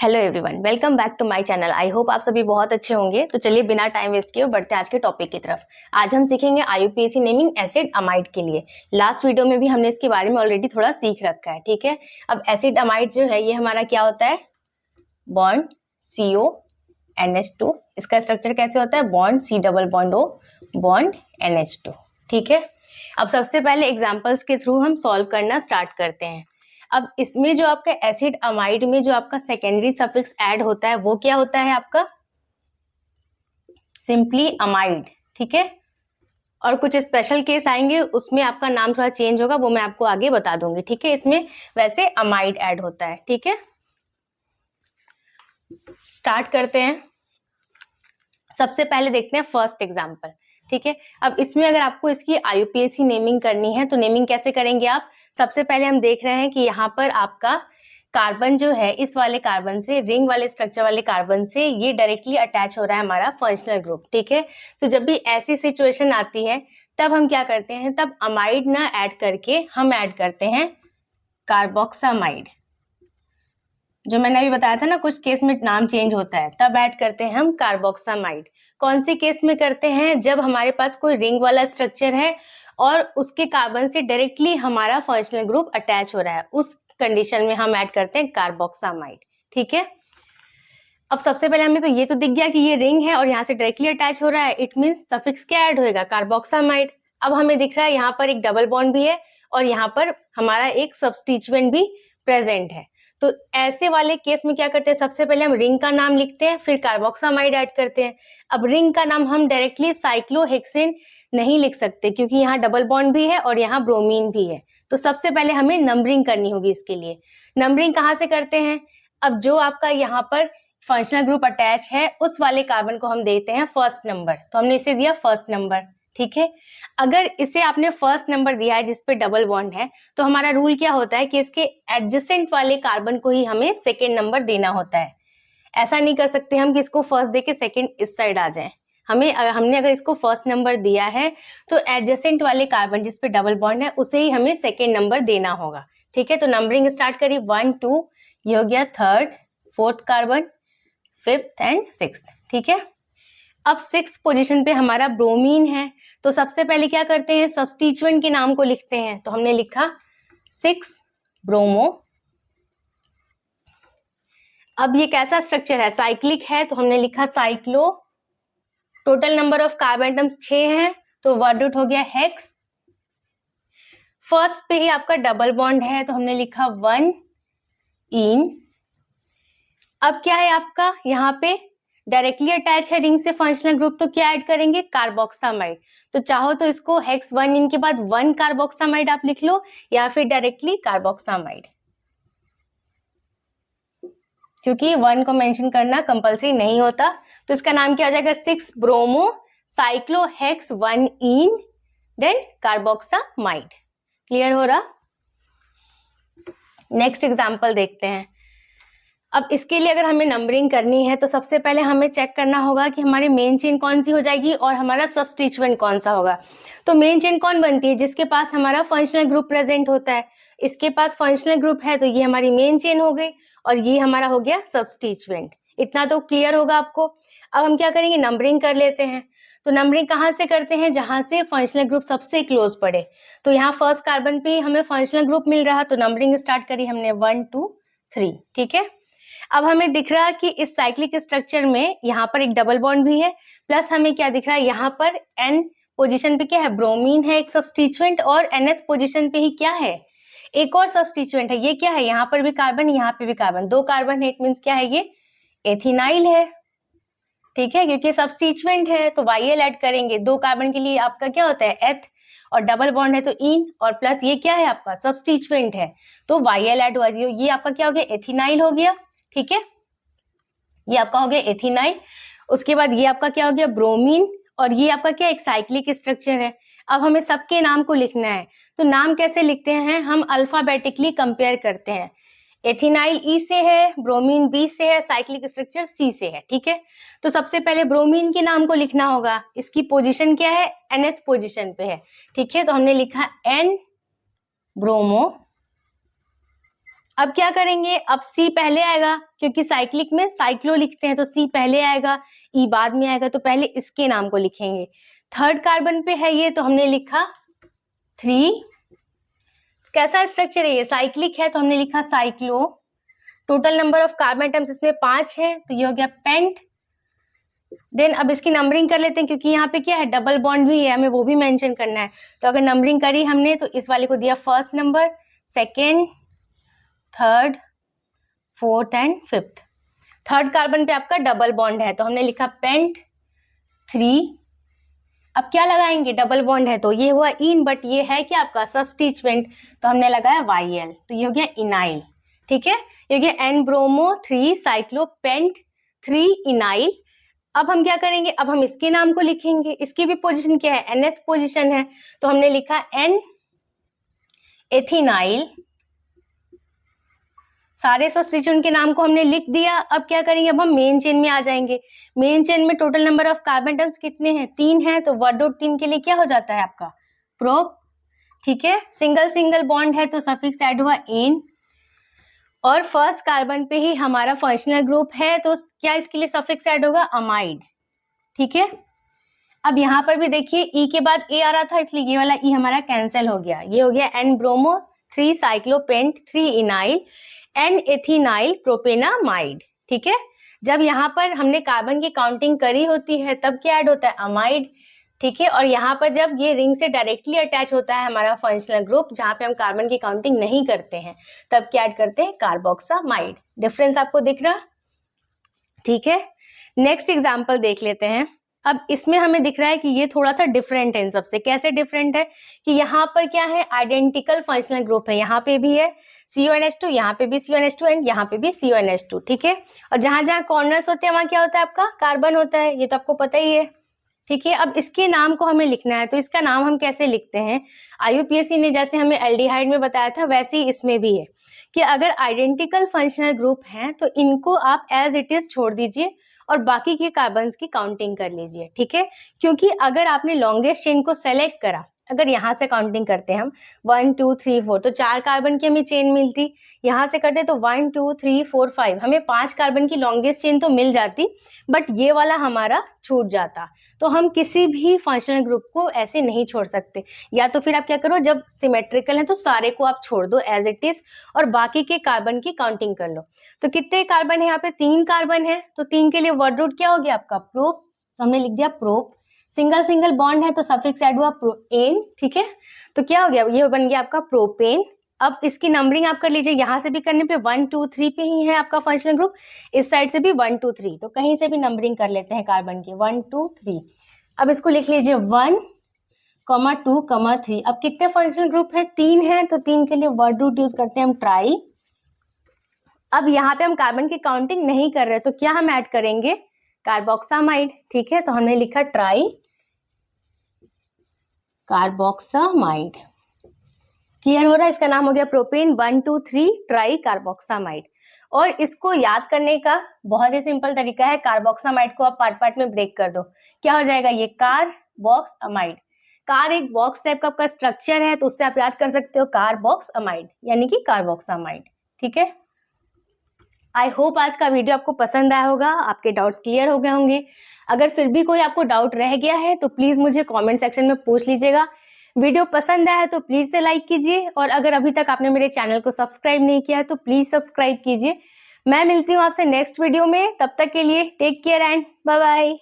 Hello everyone, welcome back to my channel. I hope आप सभी बहुत अच्छे होंगे। तो चलिए बिना टाइम वेस्ट किए बढ़ते हैं आज के टॉपिक की तरफ। आज हम सीखेंगे IUPAC नेमिंग एसिड अमाइड के लिए। लास्ट वीडियो में भी हमने इसके बारे में ऑलरेडी थोड़ा सीख रखा है, ठीक है। अब एसिड अमाइड जो है ये हमारा क्या होता है, बॉन्ड CONH2। इसका स्ट्रक्चर कैसे होता है, bond C double bond O bond NH2, ठीक है। अब सबसे पहले एग्जाम्पल्स के थ्रू हम सॉल्व करना स्टार्ट करते हैं। अब इसमें जो आपका एसिड अमाइड में जो आपका सेकेंडरी सफिक्स ऐड होता है वो क्या होता है, आपका सिंपली अमाइड, ठीक है। और कुछ स्पेशल केस आएंगे उसमें आपका नाम थोड़ा चेंज होगा, वो मैं आपको आगे बता दूंगी, ठीक है। इसमें वैसे अमाइड ऐड होता है, ठीक है। स्टार्ट करते हैं। सबसे पहले देखते हैं फर्स्ट एग्जाम्पल, ठीक है। अब इसमें अगर आपको इसकी IUPAC नेमिंग करनी है तो नेमिंग कैसे करेंगे आप। सबसे पहले हम देख रहे हैं कि यहाँ पर आपका कार्बन जो है इस वाले कार्बन से, रिंग वाले स्ट्रक्चर वाले कार्बन से ये डायरेक्टली अटैच हो रहा है हमारा फंक्शनल ग्रुप, ठीक है। तो जब भी ऐसी सिचुएशन आती है तब हम क्या करते हैं, तब अमाइड ना ऐड करके हम ऐड करते हैं कार्बोक्सामाइड। जो मैंने अभी बताया था ना, कुछ केस में नाम चेंज होता है, तब ऐड करते हैं हम कार्बोक्सामाइड। कौन से केस में करते हैं, जब हमारे पास कोई रिंग वाला स्ट्रक्चर है और उसके कार्बन से डायरेक्टली हमारा फंक्शनल ग्रुप अटैच हो रहा है, उस कंडीशन में हम ऐड करते हैं कार्बोक्सामाइड, ठीक है। अब सबसे पहले हमें तो ये तो दिख गया कि ये रिंग है और यहाँ से डायरेक्टली अटैच हो रहा है, इट मीन्स सफिक्स क्या ऐड होएगा, कार्बोक्सामाइड। अब हमें दिख रहा है यहाँ पर एक डबल बॉन्ड भी है और यहाँ पर हमारा एक सब्स्टिट्यूएंट भी प्रेजेंट है। तो ऐसे वाले केस में क्या करते हैं, सबसे पहले हम रिंग का नाम लिखते हैं, फिर कार्बोक्सामाइड ऐड करते हैं। अब रिंग का नाम हम डायरेक्टली साइक्लोहेक्सेन नहीं लिख सकते क्योंकि यहाँ डबल बॉन्ड भी है और यहाँ ब्रोमीन भी है। तो सबसे पहले हमें नंबरिंग करनी होगी इसके लिए। नंबरिंग कहाँ से करते हैं, अब जो आपका यहाँ पर फंक्शनल ग्रुप अटैच है उस वाले कार्बन को हम देते हैं फर्स्ट नंबर, तो हमने इसे दिया फर्स्ट नंबर, ठीक है। अगर इसे आपने फर्स्ट नंबर दिया है जिसपे डबल बॉन्ड है तो हमारा रूल क्या होता है कि इसके एडजेसेंट वाले कार्बन को ही हमें सेकेंड नंबर देना होता है। ऐसा नहीं कर सकते हम कि इसको फर्स्ट देके सेकेंड इस साइड आ जाए। हमने अगर इसको फर्स्ट नंबर दिया है तो एडजेसेंट वाले कार्बन जिसपे डबल बॉन्ड है उसे ही हमें सेकेंड नंबर देना होगा, ठीक है। तो नंबरिंग स्टार्ट करिए, 1 2, ये हो गया third, fourth carbon, fifth and sixth, ठीक है। अब सिक्स्थ पोजीशन पे हमारा ब्रोमीन है, तो सबसे पहले क्या करते हैं, सब्स्टिट्यूएंट के नाम को लिखते हैं। तो हमने लिखा 6 ब्रोमो। अब ये कैसा स्ट्रक्चर है, साइक्लिक है, तो हमने लिखा cyclo. Total number of carbon atoms 6 है, तो वर्ड रूट हो गया हेक्स। फर्स्ट पे ही आपका डबल बॉन्ड है तो हमने लिखा 1 इन। अब क्या है आपका यहाँ पे डायरेक्टली अटैच है रिंग से फंक्शनल ग्रुप, तो क्या ऐड करेंगे, कार्बोक्सामाइड। तो चाहो तो इसको हेक्स 1 इन के बाद 1 कार्बोक्सामाइड आप लिख लो या फिर डायरेक्टली कार्बोक्सामाइड, क्योंकि 1 को मेंशन करना कंपलसरी नहीं होता। तो इसका नाम क्या हो जाएगा, 6 bromo साइक्लोहेक्स 1 in then carboxamide. Clear हो रहा। नेक्स्ट एग्जांपल देखते हैं। अब इसके लिए अगर हमें नंबरिंग करनी है तो सबसे पहले हमें चेक करना होगा कि हमारी मेन चेन कौन सी हो जाएगी और हमारा सब्स्टिट्यूएंट कौन सा होगा। तो मेन चेन कौन बनती है, जिसके पास हमारा फंक्शनल ग्रुप प्रेजेंट होता है। इसके पास फंक्शनल ग्रुप है तो ये हमारी मेन चेन हो गई और ये हमारा हो गया सब्स्टिट्यूएंट। इतना तो क्लियर होगा आपको। अब हम क्या करेंगे, नंबरिंग कर लेते हैं। तो नंबरिंग कहाँ से करते हैं, जहां से फंक्शनल ग्रुप सबसे क्लोज पड़े। तो यहाँ फर्स्ट कार्बन पे हमें फंक्शनल ग्रुप मिल रहा, तो नंबरिंग स्टार्ट करी हमने 1 2 3, ठीक है। अब हमें दिख रहा कि इस साइक्लिक स्ट्रक्चर में यहाँ पर एक डबल बॉन्ड भी है, प्लस हमें क्या दिख रहा है, यहाँ पर N पोजीशन पे क्या है, ब्रोमीन है एक सब्स्टिट्यूएंट, और NH पोजीशन पे ही क्या है, एक और सब्स्टिट्यूएंट है। ये क्या है, यहाँ पर भी कार्बन, यहाँ पे भी कार्बन, 2 कार्बन है, इट मीन्स क्या है, ये एथिनाइल है, ठीक है। क्योंकि सब्स्टिट्यूएंट है तो YL ऐड करेंगे। 2 कार्बन के लिए आपका क्या होता है, एथ, और डबल बॉन्ड है तो इन, और प्लस ये क्या है आपका सब्स्टिट्यूएंट है तो YL ऐड हुआ। ये आपका क्या हो गया, एथिनाइल हो गया, ठीक है। ये आपका हो गया एथिनाइल। उसके बाद ये आपका क्या हो गया, ब्रोमीन, और ये आपका क्या एक साइक्लिक स्ट्रक्चर है। अब हमें सबके नाम को लिखना है, तो नाम कैसे लिखते हैं, हम अल्फाबेटिकली कंपेयर करते हैं। एथिनाइल E से है, ब्रोमीन B से है, साइक्लिक स्ट्रक्चर C से है, ठीक है। तो सबसे पहले ब्रोमीन के नाम को लिखना होगा, इसकी पोजीशन क्या है, NH पोजीशन पे है, ठीक है। तो हमने लिखा N ब्रोमो। अब क्या करेंगे, अब सी पहले आएगा क्योंकि साइक्लिक में साइक्लो लिखते हैं तो सी पहले आएगा, ई बाद में आएगा, तो पहले इसके नाम को लिखेंगे। थर्ड कार्बन पे है ये तो हमने लिखा 3। कैसा स्ट्रक्चर है ये, साइक्लिक है तो हमने लिखा cyclo. Total number of carbon atoms इसमें 5 है तो ये हो गया पेंट। देन अब इसकी नंबरिंग कर लेते हैं क्योंकि यहाँ पे क्या है, डबल बॉन्ड भी है, हमें वो भी मेंशन करना है। तो अगर नंबरिंग करी हमने तो इस वाले को दिया first number, second, third, fourth and fifth. Third carbon पे आपका डबल बॉन्ड है तो हमने लिखा पेंट 3। अब क्या लगाएंगे, डबल बॉन्ड है तो ये हुआ इन, बट ये है क्या आपका सब्स्टिट्यूएंट तो हमने लगाया YL, तो ये हो गया इनाइल। ठीक है, ये हो गया एन ब्रोमो 3 साइक्लो पेंट 3 इनाइल। अब हम क्या करेंगे, अब हम इसके नाम को लिखेंगे। इसकी भी पोजीशन क्या है, nth पोजीशन है तो हमने लिखा N एथिनाइल। सारे सब्स्टिट्यूएंट के नाम को हमने लिख दिया। अब क्या करेंगे, अब हम मेन चेन में आ जाएंगे। मेन चेन में total number of carbon atoms कितने हैं, 3 है, तो वर्ड डॉट 3 के लिए क्या हो जाता है आपका प्रोप। ठीक है, सिंगल सिंगल बॉन्ड है तो सफिक्स ऐड हुआ एन, और फर्स्ट कार्बन पे ही हमारा फंक्शनल ग्रुप है तो क्या इसके लिए सफिक्स ऐड होगा अमाइड। ठीक है, अब यहाँ पर भी देखिए ई के बाद ए आ रहा था इसलिए ये वाला ई हमारा कैंसिल हो गया। ये हो गया एन ब्रोमो 3 साइक्लोपेंट 3 इनाइल एन एथिनाइल प्रोपेनामाइड। ठीक है, जब यहाँ पर हमने कार्बन की काउंटिंग करी होती है तब क्या ऐड होता है अमाइड। ठीक है, और यहाँ पर जब ये रिंग से डायरेक्टली अटैच होता है हमारा फंक्शनल ग्रुप जहाँ पे हम कार्बन की काउंटिंग नहीं करते हैं तब क्या ऐड करते हैं कार्बोक्सामाइड। डिफरेंस आपको दिख रहा। ठीक है, नेक्स्ट एग्जांपल देख लेते हैं। अब इसमें हमें दिख रहा है कि ये थोड़ा सा डिफरेंट है इन सबसे। कैसे डिफरेंट है कि यहाँ पर क्या है, आइडेंटिकल फंक्शनल ग्रुप है, यहाँ पे भी है CONH2, यहाँ पे भी CONH2 एंड यहाँ पे भी CONH2। ठीक है, और जहां जहां कॉर्नर्स होते हैं वहां क्या होता है आपका कार्बन होता है, ये तो आपको पता ही है। ठीक है, अब इसके नाम को हमें लिखना है तो इसका नाम हम कैसे लिखते हैं, IUPAC ने जैसे हमें एल्डिहाइड में बताया था वैसे ही इसमें भी है कि अगर आइडेंटिकल फंक्शनल ग्रुप हैं तो इनको आप एज इट इज छोड़ दीजिए और बाकी के कार्बन्स की काउंटिंग कर लीजिए। ठीक है, क्योंकि अगर आपने लॉन्गेस्ट चेन को सेलेक्ट करा, अगर यहाँ से काउंटिंग करते हैं हम 1 2 3 4 तो 4 कार्बन की हमें चेन मिलती, यहाँ से करते तो 1 2 3 4 5 हमें 5 कार्बन की लॉन्गेस्ट चेन तो मिल जाती, बट ये वाला हमारा छूट जाता। तो हम किसी भी फंक्शनल ग्रुप को ऐसे नहीं छोड़ सकते, या तो फिर आप क्या करो, जब सिमेट्रिकल है तो सारे को आप छोड़ दो एज इट इज और बाकी के कार्बन की काउंटिंग कर लो। तो कितने कार्बन है यहाँ पे, 3 कार्बन है, तो 3 के लिए वर्ड रूट क्या हो गया आपका प्रोप, तो हमने लिख दिया प्रोप। सिंगल सिंगल बॉन्ड है तो सफिक्स ऐड हुआ प्रोएन। ठीक है, तो क्या हो गया, ये बन गया आपका प्रोपेन। अब इसकी नंबरिंग आप कर लीजिए, यहाँ से भी करने पे 1 2 3 पे ही है आपका फंक्शनल ग्रुप, इस साइड से भी 1 2 3, तो कहीं से भी नंबरिंग कर लेते हैं कार्बन की 1 2 3। अब इसको लिख लीजिए 1 2 3। अब कितने फंक्शनल ग्रुप है, 3 है, तो 3 के लिए वर्ड रूट यूज करते हैं हम ट्राई। अब यहाँ पे हम कार्बन की काउंटिंग नहीं कर रहे तो क्या हम ऐड करेंगे कार्बोक्सामाइड। ठीक है, तो हमने लिखा ट्राई कार्बोक्सामाइड। क्लियर हो रहा है, इसका नाम हो गया प्रोपेन 1 2 3 ट्राई कार्बोक्सामाइड। और इसको याद करने का बहुत ही सिंपल तरीका है, कार्बोक्सामाइड को आप पार्ट पार्ट में ब्रेक कर दो, क्या हो जाएगा ये कार्बोक्सामाइड। कार एक बॉक्स टाइप का आपका स्ट्रक्चर है तो उससे आप याद कर सकते हो कार्बोक्सामाइड यानी कि कार्बोक्सामाइड। ठीक है, आई होप आज का वीडियो आपको पसंद आया होगा, आपके डाउट्स क्लियर हो गए होंगे। अगर फिर भी कोई आपको डाउट रह गया है तो प्लीज मुझे कमेंट सेक्शन में पूछ लीजिएगा। वीडियो पसंद आया है तो प्लीज से लाइक कीजिए, और अगर अभी तक आपने मेरे चैनल को सब्सक्राइब नहीं किया है तो प्लीज सब्सक्राइब कीजिए। मैं मिलती हूँ आपसे नेक्स्ट वीडियो में, तब तक के लिए take care and bye bye.